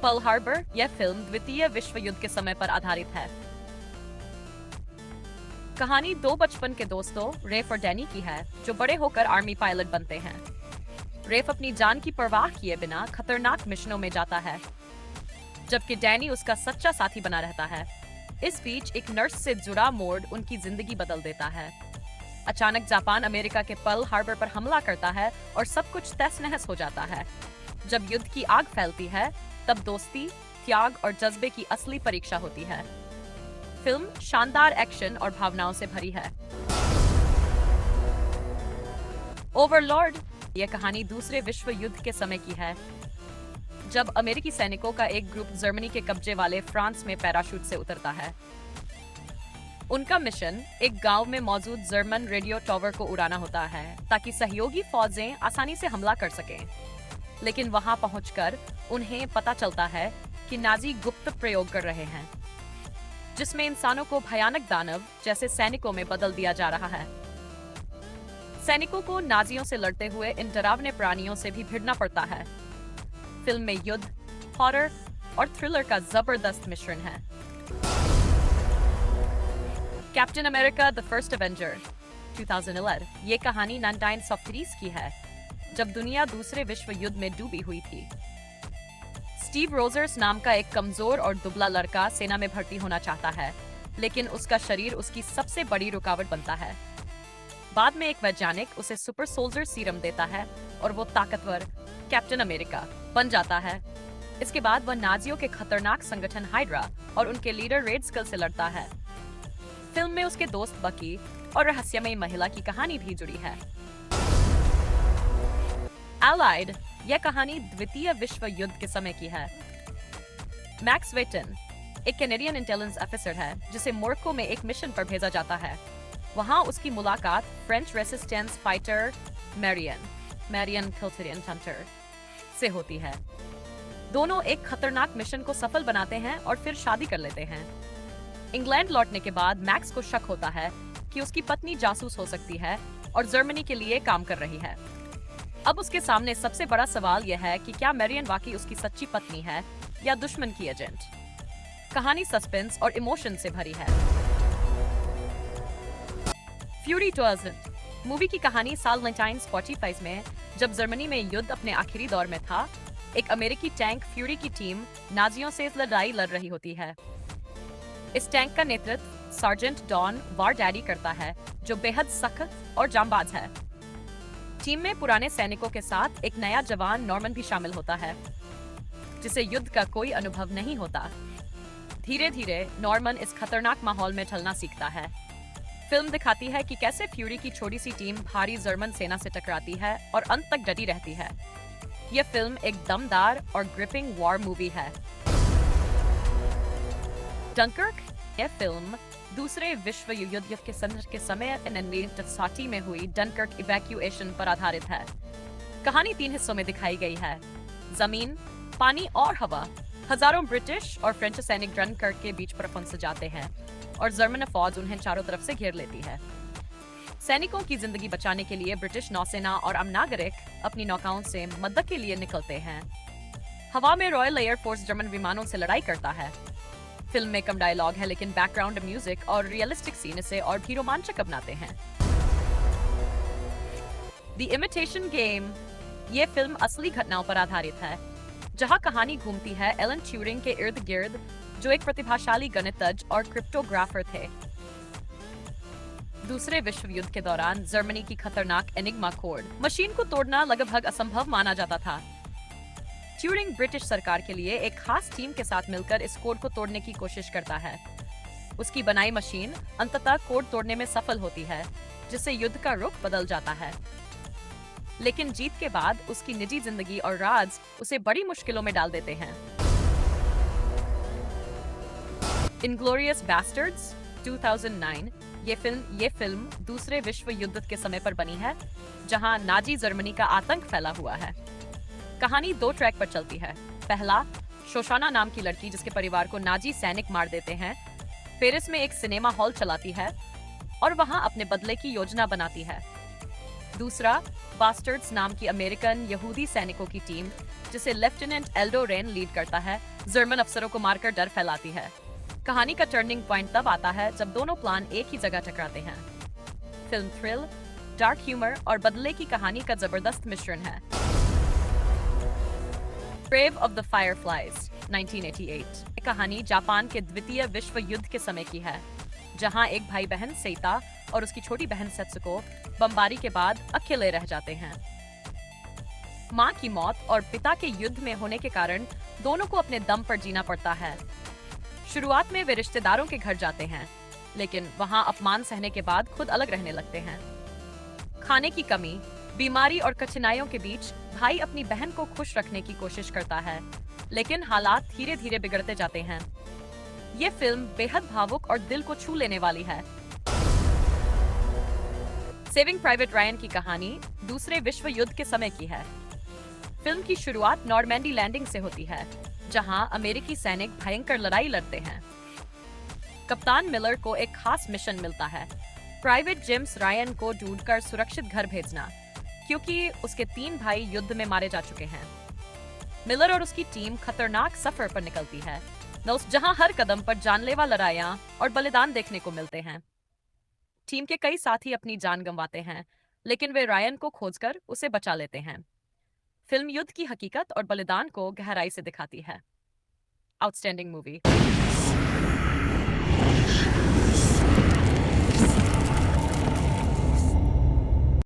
Pearl Harbor यह film द्वितीय विश्व युद्ध के समय पर आधारित है। कहानी दो बचपन के दोस्तों रेफ और डैनी की है, जो बड़े होकर आर्मी पायलट बनते हैं। रेफ अपनी जान की परवाह किए बिना खतरनाक मिशनों में जाता है, जबकि डैनी उसका सच्चा साथी बना रहता है। इस बीच एक नर्स से जुड़ा मोड़ उनकी जिंदगी बदल देता है। अचानक जापान अमेरिका के पर्ल हार्बर पर हमला करता है और सब कुछ तहस नहस हो जाता है। जब युद्ध की आग फैलती है, तब दोस्ती, त्याग और जज्बे की असली परीक्षा होती है। फिल्म शानदार एक्शन और भावनाओं से भरी है। ओवरलॉर्ड यह कहानी दूसरे विश्व युद्ध के समय की है, जब अमेरिकी सैनिकों का एक ग्रुप जर्मनी के कब्जे वाले फ्रांस में पैराशूट से उतरता है। उनका मिशन एक गांव में मौजूद जर्मन रेडियो टावर को उड़ाना होता है, ताकि सहयोगी फौजें आसानी से हमला कर सकें। लेकिन वहां पहुंचकर उन्हें पता चलता है कि नाजी गुप्त प्रयोग कर रहे हैं, जिसमें इंसानों को भयानक दानव जैसे सैनिकों में बदल दिया जा रहा है। सैनिकों को नाजियों से लड़ते हुए इन डरावने प्राणियों से भी भिड़ना पड़ता है। फिल्म में युद्ध, हॉरर और थ्रिलर का जबरदस्त मिश्रण है। Captain America the first Avenger 2011 ये कहानी 1930 की है, जब दुनिया दूसरे विश्व युद्ध में डूबी हुई थी। स्टीव रोजर्स नाम का एक कमजोर और दुबला लड़का सेना में भर्ती होना चाहता है, लेकिन उसका शरीर उसकी सबसे बड़ी रुकावट बनता है। बाद में एक वैज्ञानिक उसे सुपर सोल्जर सीरम देता है और वो ताकतवर कैप्टन अमेरिका बन जाता है। इसके बाद वह नाजियों के खतरनाक संगठन हाइड्रा और उनके लीडर रेड स्कल से लड़ता है। फिल्म में उसके दोस्त बकी और रहस्यमयी महिला की कहानी भी जुड़ी है। एलाइड यह कहानी द्वितीय विश्व युद्ध के समय की है। मैक्स वेटन एक कैनेडियन इंटेलिजेंस ऑफिसर है, जिसे मोरक्को में एक मिशन पर भेजा जाता है। वहां उसकी मुलाकात French resistance fighter Marian Kilterian Hunter से होती है। दोनों एक खतरनाक मिशन को सफल बनाते हैं और फिर शादी कर लेते हैं। इंग्लैंड लौटने के बाद मैक्स को शक होता है कि उसकी पत्नी जासूस हो सकती है और जर्मनी के लिए काम कर रही है। अब उसके सामने सबसे बड़ा सवाल यह है कि क्या मैरियन वाकई उसकी सच्ची पत्नी है या दुश्मन की एजेंट। कहानी सस्पेंस और इमोशन से भरी है। फ्यूरी 2000 मूवी की कहानी साल 1945 में, जब जर्मनी में युद्ध अपने आखिरी दौर में था, एक अमेरिकी टैंक फ्यूरी की टीम नाजियों से लड़ाई लड़ रही होती है। इस टैंक का नेतृत्व सार्जेंट डॉन वार डैडी करता है, जो बेहद सख्त और जांबाज है। टीम में पुराने सैनिकों के साथ एक नया जवान नॉर्मन भी शामिल होता है, जिसे युद्ध का कोई अनुभव नहीं होता। धीरे धीरे नॉर्मन इस खतरनाक माहौल में ढलना सीखता है। फिल्म दिखाती है कि कैसे फ्यूरी की छोटी सी टीम भारी जर्मन सेना से टकराती है और अंत तक डटी रहती है। यह फिल्म एक दमदार और ग्रिपिंग वॉर मूवी है। डंकर्क यह फिल्म दूसरे विश्व युद्ध के समय 1960 में हुई डनकर्क इवैक्यूएशन पर आधारित है। कहानी 3 हिस्सों में दिखाई गई है। जमीन, पानी और हवा। हजारों ब्रिटिश और फ्रेंच सैनिक डनकर्क के बीच पर फंस जाते हैं और जर्मन फौज उन्हें चारों तरफ से घेर लेती है। सैनिकों की जिंदगी बचाने के लिए ब्रिटिश नौसेना और नागरिक अपनी नौकाओं से मदद के लिए निकलते हैं। हवा में रॉयल एयर फोर्स जर्मन विमानों से लड़ाई करता है। फिल्म में कम डायलॉग है, लेकिन बैकग्राउंड म्यूजिक और रियलिस्टिक सीन इसे और भी रोमांचक बनाते हैं। द इमिटेशन गेम ये फिल्म असली घटनाओं पर आधारित है, जहां कहानी घूमती है एलन ट्यूरिंग के इर्द गिर्द, जो एक प्रतिभाशाली गणितज्ञ और क्रिप्टोग्राफर थे। दूसरे विश्व युद्ध के दौरान जर्मनी की खतरनाक एनिग्मा कोड मशीन को तोड़ना लगभग असंभव माना जाता था। ट्यूरिंग ब्रिटिश सरकार के लिए एक खास टीम के साथ मिलकर इस कोड को तोड़ने की कोशिश करता है। उसकी बनाई मशीन अंततः कोड तोड़ने में सफल होती है, जिससे युद्ध का रुख बदल जाता है। लेकिन जीत के बाद उसकी निजी जिंदगी और राज उसे बड़ी मुश्किलों में डाल देते हैं। इनग्लोरियस बास्टर्ड्स 2009 ये फिल्म दूसरे विश्व युद्ध के समय पर बनी है, जहां नाजी जर्मनी का आतंक फैला हुआ है। कहानी 2 ट्रैक पर चलती है। पहला, शोशाना नाम की लड़की जिसके परिवार को नाजी सैनिक मार देते हैं, पेरिस में एक सिनेमा हॉल चलाती है और वहां अपने बदले की योजना बनाती है। दूसरा, बास्टर्ड्स नाम की अमेरिकन यहूदी सैनिकों की टीम, जिसे लेफ्टिनेंट एल्डो रेन लीड करता है, जर्मन अफसरों को मारकर डर फैलाती है। कहानी का टर्निंग पॉइंट तब आता है जब दोनों प्लान एक ही जगह टकराते हैं। फिल्म थ्रिल, डार्क ह्यूमर और बदले की कहानी का जबरदस्त मिश्रण है। ग्रेव ऑफ द फायरफ्लाइज 1988 ये कहानी जापान के द्वितीय विश्व युद्ध के समय की है, जहां एक भाई बहन सेता और उसकी छोटी बहन सेत्सुको बमबारी के बाद अकेले रह जाते हैं। मां की मौत और पिता के युद्ध में होने के कारण दोनों को अपने दम पर जीना पड़ता है। शुरुआत में वे रिश्तेदारों के घर जाते हैं, लेकिन वहां अपमान सहने के बाद खुद अलग रहने लगते हैं। खाने की कमी, बीमारी और कठिनाइयों के बीच भाई अपनी बहन को खुश रखने की कोशिश करता है, लेकिन हालात धीरे धीरे बिगड़ते जाते हैं। ये फिल्म बेहद भावुक और दिल को छू लेने वाली है। सेविंग प्राइवेट रायन की कहानी दूसरे विश्व युद्ध के समय की है। फिल्म की शुरुआत नॉर्मैंडी लैंडिंग से होती है, जहां अमेरिकी सैनिक भयंकर लड़ाई लड़ते हैं। कप्तान मिलर को एक खास मिशन मिलता है, प्राइवेट जेम्स रायन को ढूंढकर सुरक्षित घर भेजना, क्योंकि उसके 3 भाई युद्ध में मारे जा चुके हैं। मिलर और उसकी टीम खतरनाक सफर पर निकलती है, जहां हर कदम पर जानलेवा लड़ाइयां और बलिदान देखने को मिलते हैं। टीम के कई साथी अपनी जान गंवाते हैं, लेकिन वे रायन को खोजकर उसे बचा लेते हैं। फिल्म युद्ध की हकीकत और बलिदान को गहराई से दिखाती है। Outstanding movie.